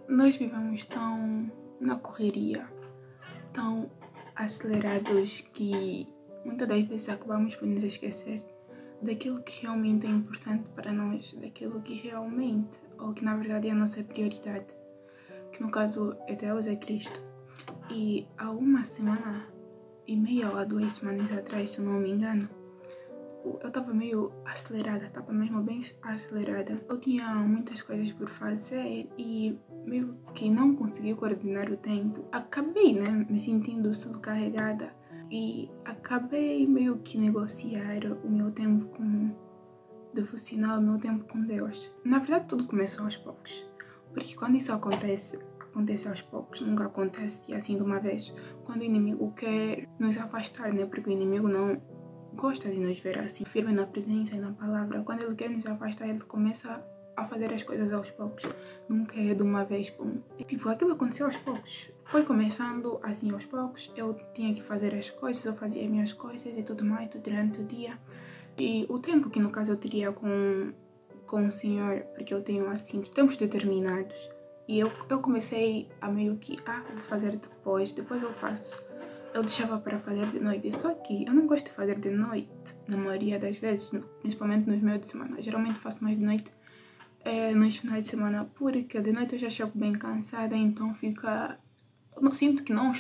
Nós vivemos tão na correria, tão acelerados que muitas das vezes acabamos por nos esquecer daquilo que realmente é importante para nós, daquilo que realmente, ou que na verdade é a nossa prioridade, que no caso é Deus, é Cristo. E há uma semana e meia ou há 2 semanas atrás, se eu não me engano, eu estava meio acelerada, estava mesmo bem acelerada. Eu tinha muitas coisas por fazer e meio que não consegui coordenar o tempo. Acabei, me sentindo sobrecarregada e acabei meio que negociar o meu tempo com devocional, o meu tempo com Deus. Na verdade, tudo começou aos poucos, porque quando isso acontece aos poucos, nunca acontece assim de uma vez. Quando o inimigo quer nos afastar, porque o inimigo não gosta de nos ver assim, firme na presença e na palavra. Quando ele quer nos afastar, ele começa a fazer as coisas aos poucos. Nunca é de uma vez, pum. Aquilo aconteceu aos poucos. Foi começando assim aos poucos. Eu tinha que fazer as coisas, eu fazia as minhas coisas e tudo mais durante o dia. E o tempo que no caso eu teria com o Senhor, porque eu tenho assim tempos determinados. E eu comecei a meio que, vou fazer depois eu faço. Eu deixava para fazer de noite, só que eu não gosto de fazer de noite, na maioria das vezes, principalmente nos meios de semana. Geralmente faço mais de noite nos finais de semana, porque de noite eu já chego bem cansada, então eu sinto que não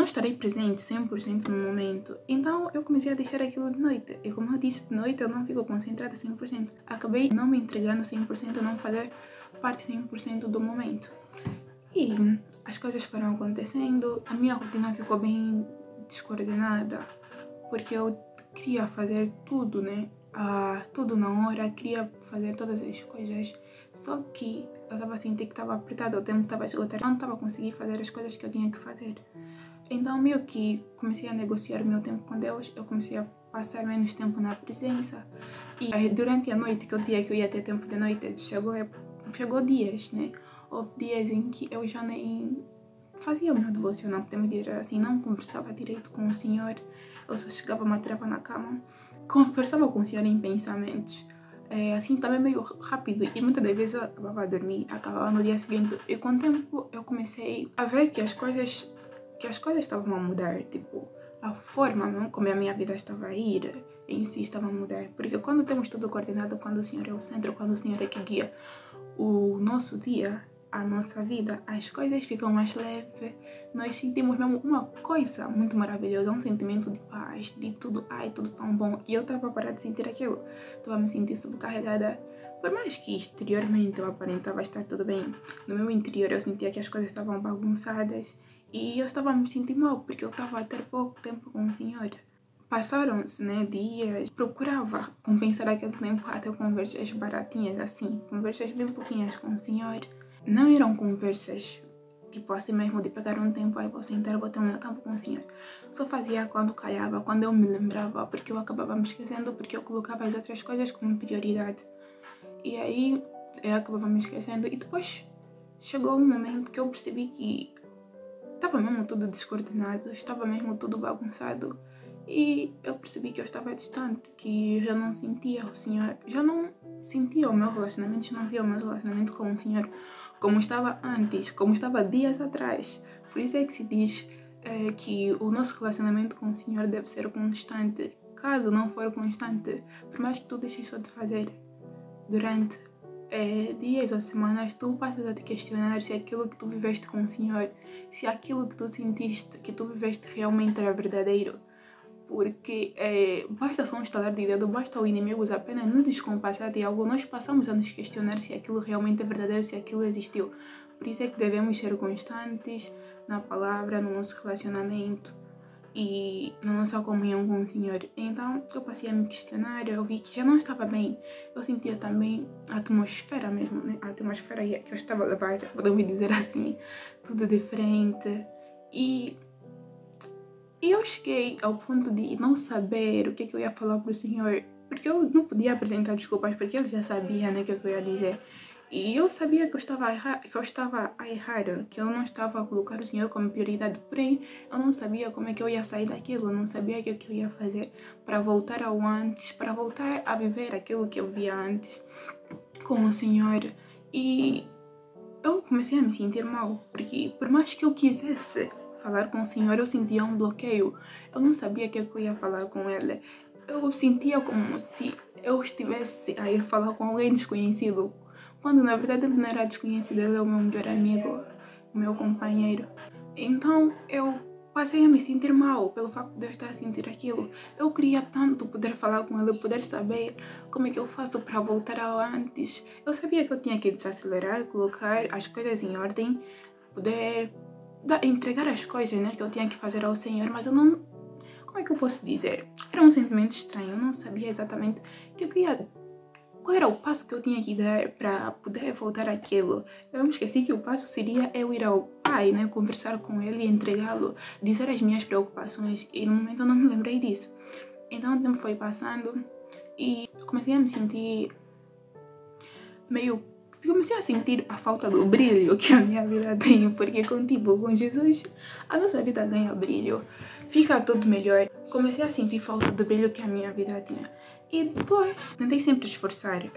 estarei presente 100% no momento. Então eu comecei a deixar aquilo de noite. E como eu disse, de noite eu não fico concentrada 100%. Acabei não me entregando 100%, não fazer parte 100% do momento. E as coisas foram acontecendo, a minha rotina ficou bem descoordenada, porque eu queria fazer tudo, tudo na hora, queria fazer todas as coisas, só que eu estava sentindo que estava apertado, o tempo estava esgotado, não estava conseguindo fazer as coisas que eu tinha que fazer. Então meio que comecei a negociar o meu tempo com Deus, eu comecei a passar menos tempo na presença, e durante a noite, que eu dizia que eu ia ter tempo de noite, chegou dias, Houve dias em que eu já nem fazia o meu devocional, podemos dizer assim, não conversava direito com o Senhor, eu só chegava, me atirava na cama, conversava com o Senhor em pensamentos, assim também meio rápido, e muitas das vezes eu acabava a dormir, acabava no dia seguinte, e com o tempo eu comecei a ver que as coisas estavam a mudar, a forma como a minha vida estava a ir em si estava a mudar, porque quando temos tudo coordenado, quando o Senhor é o centro, quando o Senhor é que guia o nosso dia, a nossa vida, as coisas ficam mais leves, nós sentimos mesmo uma coisa muito maravilhosa, um sentimento de paz, de tudo, tudo tão bom. E eu estava a parar de sentir aquilo, estava a me sentir sobrecarregada. Por mais que exteriormente eu aparentava estar tudo bem, no meu interior eu sentia que as coisas estavam bagunçadas e eu estava a me sentir mal, porque eu estava a ter pouco tempo com o Senhor. Passaram-se, dias, procurava compensar aquele tempo até conversas baratinhas, assim, conversas bem pouquinhas com o Senhor. Não eram conversas, assim mesmo, de pegar um tempo, vou sentar, vou ter um tempo com o Senhor. Só fazia quando calhava, quando eu me lembrava, porque eu acabava me esquecendo, porque eu colocava as outras coisas como prioridade. E aí, eu acabava me esquecendo. E depois, chegou um momento que eu percebi que estava mesmo tudo descoordenado, estava mesmo tudo bagunçado. E eu percebi que eu estava distante, que eu já não sentia o Senhor, já não sentia o meu relacionamento, já não via o meu relacionamento com o Senhor como estava antes, como estava dias atrás. Por isso é que se diz que o nosso relacionamento com o Senhor deve ser constante. Caso não for constante, por mais que tu deixes só de fazer durante dias ou semanas, tu passas a te questionar se aquilo que tu viveste com o Senhor, se aquilo que tu sentiste, que tu viveste realmente era verdadeiro. Porque basta só um estalar de dedo, basta o inimigo apenas nos descompassar de algo, nós passamos a nos questionar se aquilo realmente é verdadeiro, se aquilo existiu. Por isso é que devemos ser constantes na palavra, no nosso relacionamento e na nossa comunhão com o Senhor. Então eu passei a me questionar, eu vi que já não estava bem. Eu sentia também a atmosfera mesmo, a atmosfera que eu estava a levar, podemos dizer assim, tudo diferente. E eu cheguei ao ponto de não saber o que eu ia falar para o Senhor, porque eu não podia apresentar desculpas, porque eu já sabia, o que eu ia dizer. E eu sabia que eu estava a errar, que eu não estava a colocar o Senhor como prioridade, porém eu não sabia como é que eu ia sair daquilo, eu não sabia o que eu ia fazer para voltar ao antes, para voltar a viver aquilo que eu via antes com o Senhor. E eu comecei a me sentir mal, porque por mais que eu quisesse falar com o senhor, eu sentia um bloqueio. Eu não sabia que eu ia falar com ele. Eu sentia como se eu estivesse a ir falar com alguém desconhecido, quando na verdade ele não era desconhecido, ele é o meu melhor amigo, o meu companheiro. Então eu passei a me sentir mal pelo facto de eu estar a sentir aquilo. Eu queria tanto poder falar com ele, poder saber como é que eu faço para voltar ao antes. Eu sabia que eu tinha que desacelerar, colocar as coisas em ordem, poder entregar as coisas, né, que eu tinha que fazer ao Senhor, mas eu não... Como é que eu posso dizer? Era um sentimento estranho, eu não sabia exatamente qual era o passo que eu tinha que dar para poder voltar àquilo. Eu me esqueci que o passo seria eu ir ao pai, né, conversar com ele, entregá-lo, dizer as minhas preocupações, e no momento eu não me lembrei disso. Então o tempo foi passando e comecei a me sentir meio... Comecei a sentir a falta do brilho que a minha vida tem, porque com Jesus a nossa vida ganha brilho, fica tudo melhor. Comecei a sentir falta do brilho que a minha vida tinha. E depois tentei sempre esforçar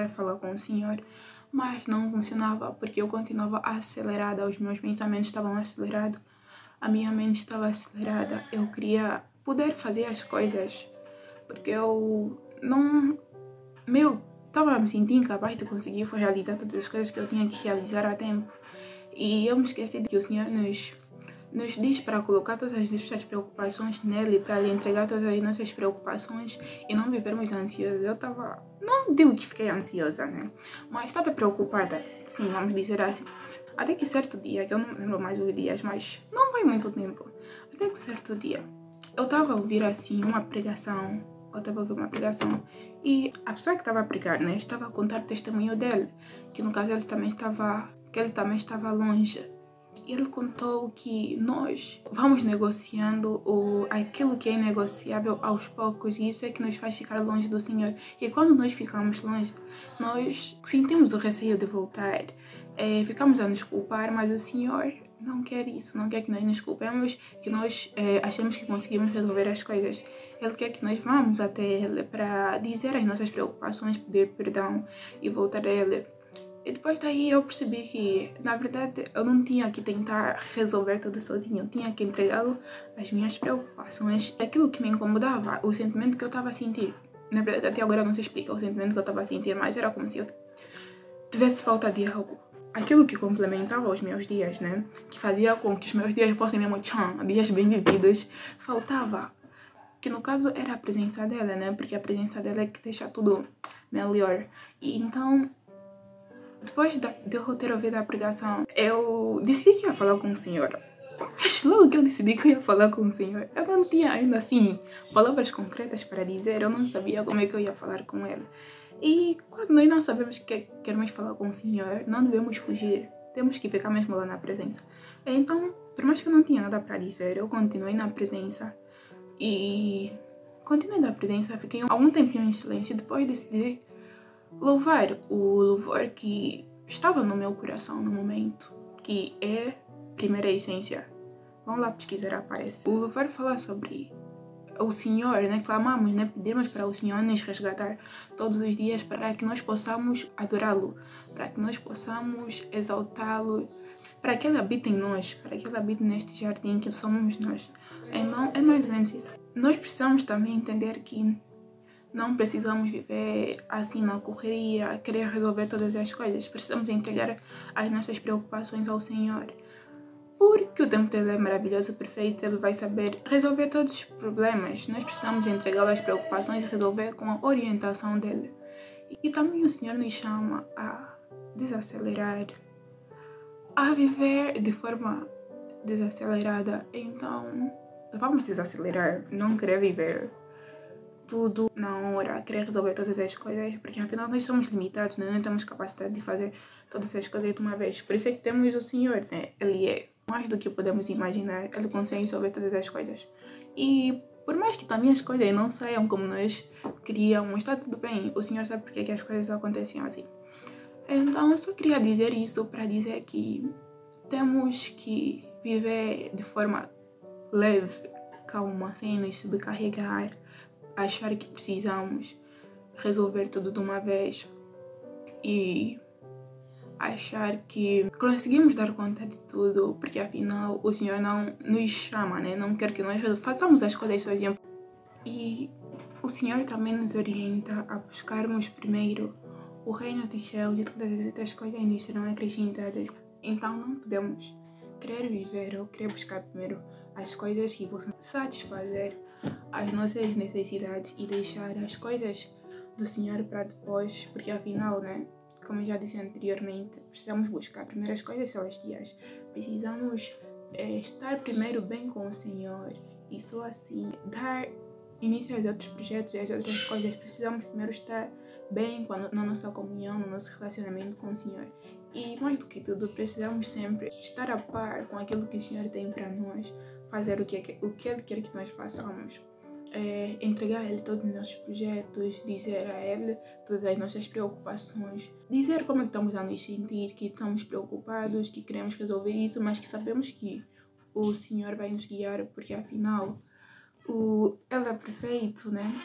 a falar com o Senhor, mas não funcionava, porque eu continuava acelerada, os meus pensamentos estavam acelerados, a minha mente estava acelerada. Eu queria poder fazer as coisas, porque eu não... estava me sentindo incapaz de conseguir realizar todas as coisas que eu tinha que realizar a tempo. E eu me esqueci de que o Senhor nos diz para colocar todas as nossas preocupações nele, para lhe entregar todas as nossas preocupações e não vivermos ansiosos. Eu estava... Não digo que fiquei ansiosa, né? Mas estava preocupada, sim, vamos dizer assim. Até que certo dia, que eu não me lembro mais os dias, mas não foi muito tempo. Até que certo dia, eu estava a ouvir assim uma pregação. E a pessoa que estava a pregar, né, estava a contar o testemunho dele, que no caso ele também estava longe. Ele contou que nós vamos negociando aquilo que é inegociável aos poucos, e isso é que nos faz ficar longe do Senhor. E quando nós ficamos longe, nós sentimos o receio de voltar, ficamos a nos culpar, mas o Senhor não quer isso, não quer que nós nos culpemos, que nós achemos que conseguimos resolver as coisas. Ele quer que nós vamos até Ele para dizer as nossas preocupações, pedir perdão e voltar a Ele. E depois daí eu percebi que, na verdade, eu não tinha que tentar resolver tudo sozinho. Eu tinha que entregá-lo as minhas preocupações, aquilo que me incomodava, o sentimento que eu estava a sentir. Na verdade, até agora não se explica o sentimento que eu estava a sentir, mas era como se eu tivesse falta de algo. Aquilo que complementava os meus dias, né? Que fazia com que os meus dias fossem mesmo dias bem vividos, faltava. Que no caso era a presença dela, né? Porque a presença dela é que deixa tudo melhor. E então... Depois de eu ter ouvido a pregação, eu decidi que ia falar com o Senhor. Mas logo que eu decidi que eu ia falar com o Senhor, eu não tinha ainda assim palavras concretas para dizer, eu não sabia como é que eu ia falar com Ele. E quando nós não sabemos que queremos falar com o Senhor, não devemos fugir, temos que ficar mesmo lá na presença. Então, por mais que eu não tinha nada para dizer, eu continuei na presença. E continuei na presença, fiquei algum tempinho em silêncio, depois decidi louvar o louvor que estava no meu coração no momento, que é Primeira Essência. Vamos lá pesquisar, aparece. O louvor fala sobre o Senhor, né? Clamamos, né? Pedimos para o Senhor nos resgatar todos os dias para que nós possamos adorá-lo, para que nós possamos exaltá-lo, para que Ele habite em nós, para que Ele habite neste jardim que somos nós. Então, é mais ou menos isso. Nós precisamos também entender que não precisamos viver assim na correria, querer resolver todas as coisas. Precisamos entregar as nossas preocupações ao Senhor. Porque o tempo dele é maravilhoso, perfeito, ele vai saber resolver todos os problemas. Nós precisamos entregar as preocupações e resolver com a orientação dele. E também o Senhor nos chama a desacelerar, a viver de forma desacelerada. Então, vamos desacelerar, não querer viver tudo na hora, querer resolver todas as coisas, porque afinal nós somos limitados, né? Não temos capacidade de fazer todas as coisas de uma vez. Por isso é que temos o Senhor, né? Ele é mais do que podemos imaginar, Ele consegue resolver todas as coisas. E por mais que também as coisas não saiam como nós queríamos, está tudo bem, o Senhor sabe porque é que as coisas aconteciam assim. Então eu só queria dizer isso para dizer que temos que viver de forma leve, calma, sem nos subcarregar, achar que precisamos resolver tudo de uma vez e achar que conseguimos dar conta de tudo, porque afinal o Senhor não nos chama, né? Não quer que nós façamos as coisas sozinhos. E o Senhor também nos orienta a buscarmos primeiro o reino dos céus e todas as outras coisas nos serão acrescentadas. Então não podemos querer viver ou querer buscar primeiro as coisas que possam satisfazer as nossas necessidades e deixar as coisas do Senhor para depois, porque afinal, né, como eu já disse anteriormente, precisamos buscar primeiro as coisas celestiais, precisamos estar primeiro bem com o Senhor e só assim dar início aos outros projetos e às outras coisas. Precisamos primeiro estar bem na nossa comunhão, no nosso relacionamento com o Senhor. E mais do que tudo, precisamos sempre estar a par com aquilo que o Senhor tem para nós, fazer o que Ele quer que nós façamos. Entregar a Ele todos os nossos projetos, dizer a Ele todas as nossas preocupações, dizer como estamos a nos sentir, que estamos preocupados, que queremos resolver isso, mas que sabemos que o Senhor vai nos guiar, porque afinal Ele é perfeito, né?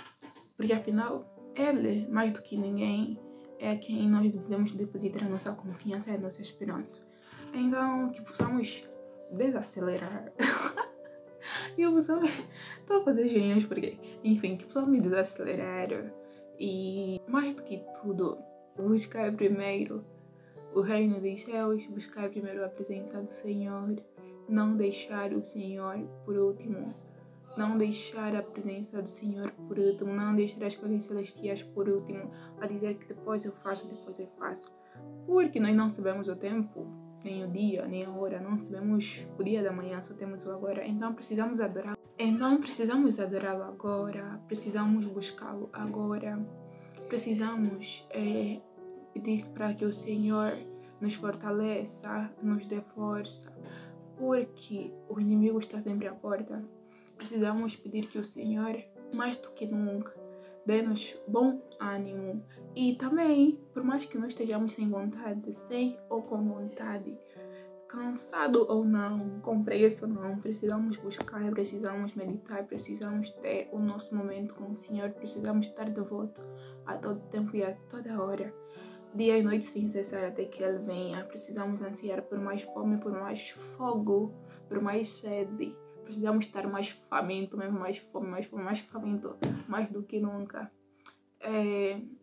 Porque afinal Ele, mais do que ninguém, é a quem nós devemos depositar a nossa confiança e a nossa esperança. Então, que possamos desacelerar. Eu possamos... Estou a fazer gênios porque... Enfim, que possamos desacelerar e, mais do que tudo, buscar primeiro o reino dos céus, buscar primeiro a presença do Senhor, não deixar o Senhor por último. Não deixar a presença do Senhor por último, não deixar as coisas celestiais por último, a dizer que depois eu faço. Porque nós não sabemos o tempo, nem o dia, nem a hora, não sabemos o dia da manhã, só temos o agora. Então precisamos adorá-lo agora, precisamos buscá-lo agora, precisamos pedir para que o Senhor nos fortaleça, nos dê força, porque o inimigo está sempre à porta. Precisamos pedir que o Senhor, mais do que nunca, dê-nos bom ânimo. E também, por mais que nós estejamos sem vontade, sem ou com vontade, cansado ou não, com pressa ou não, precisamos buscar, precisamos meditar, precisamos ter o nosso momento com o Senhor, precisamos estar de volta a todo tempo e a toda hora, dia e noite sem cessar até que Ele venha. Precisamos ansiar por mais fome, por mais fogo, por mais sede. Precisamos estar mais faminto, mesmo mais faminto, mais do que nunca.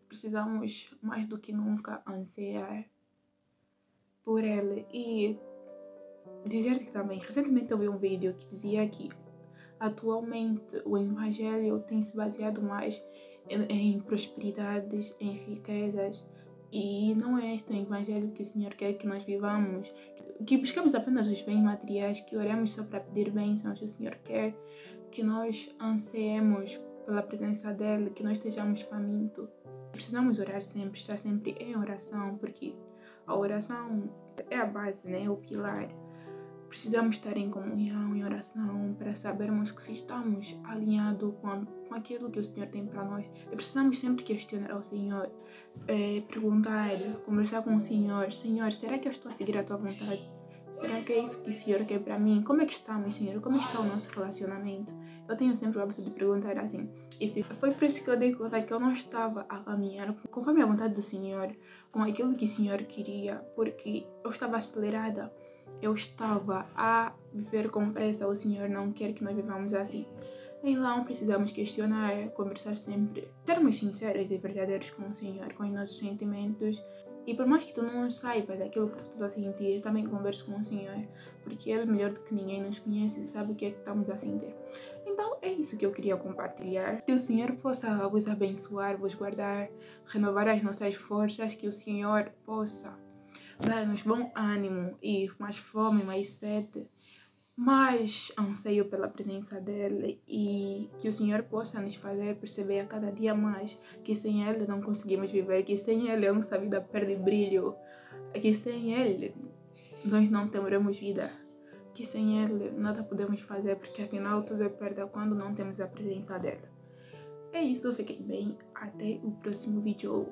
Precisamos mais do que nunca ansiar por Ele. E dizer que também, recentemente eu vi um vídeo que dizia que atualmente o Evangelho tem se baseado mais em prosperidades, em riquezas. E não é este o Evangelho que o Senhor quer que nós vivamos, que buscamos apenas os bens materiais, que oremos só para pedir bênçãos. O Senhor quer que nós ansiemos pela presença dEle, que nós estejamos famintos. Precisamos orar sempre, estar sempre em oração, porque a oração é a base, né? É o pilar. Precisamos estar em comunhão, em oração, para sabermos que se estamos alinhados com aquilo que o Senhor tem para nós. E precisamos sempre questionar ao Senhor, perguntar, conversar com o Senhor. Senhor, será que eu estou a seguir a Tua vontade? Será que é isso que o Senhor quer para mim? Como é que estamos, Senhor? Como está o nosso relacionamento? Eu tenho sempre o hábito de perguntar assim. E foi por isso que eu dei conta que eu não estava a caminhar conforme a vontade do Senhor, com aquilo que o Senhor queria, porque eu estava acelerada. Eu estava a viver com pressa. O Senhor não quer que nós vivamos assim. Então precisamos questionar, conversar sempre, sermos sinceros e verdadeiros com o Senhor, com os nossos sentimentos. E por mais que tu não saibas daquilo que tu estás a sentir, também converse com o Senhor, porque Ele melhor do que ninguém nos conhece e sabe o que é que estamos a sentir. Então é isso que eu queria compartilhar. Que o Senhor possa vos abençoar, vos guardar, renovar as nossas forças, que o Senhor possa dar-nos bom ânimo e mais fome, mais sede, mais anseio pela presença dEle, e que o Senhor possa nos fazer perceber a cada dia mais que sem Ele não conseguimos viver, que sem Ele a nossa vida perde brilho, que sem Ele nós não teremos vida, que sem Ele nada podemos fazer, porque afinal tudo é perda quando não temos a presença dEle. É isso, fiquem bem, até o próximo vídeo.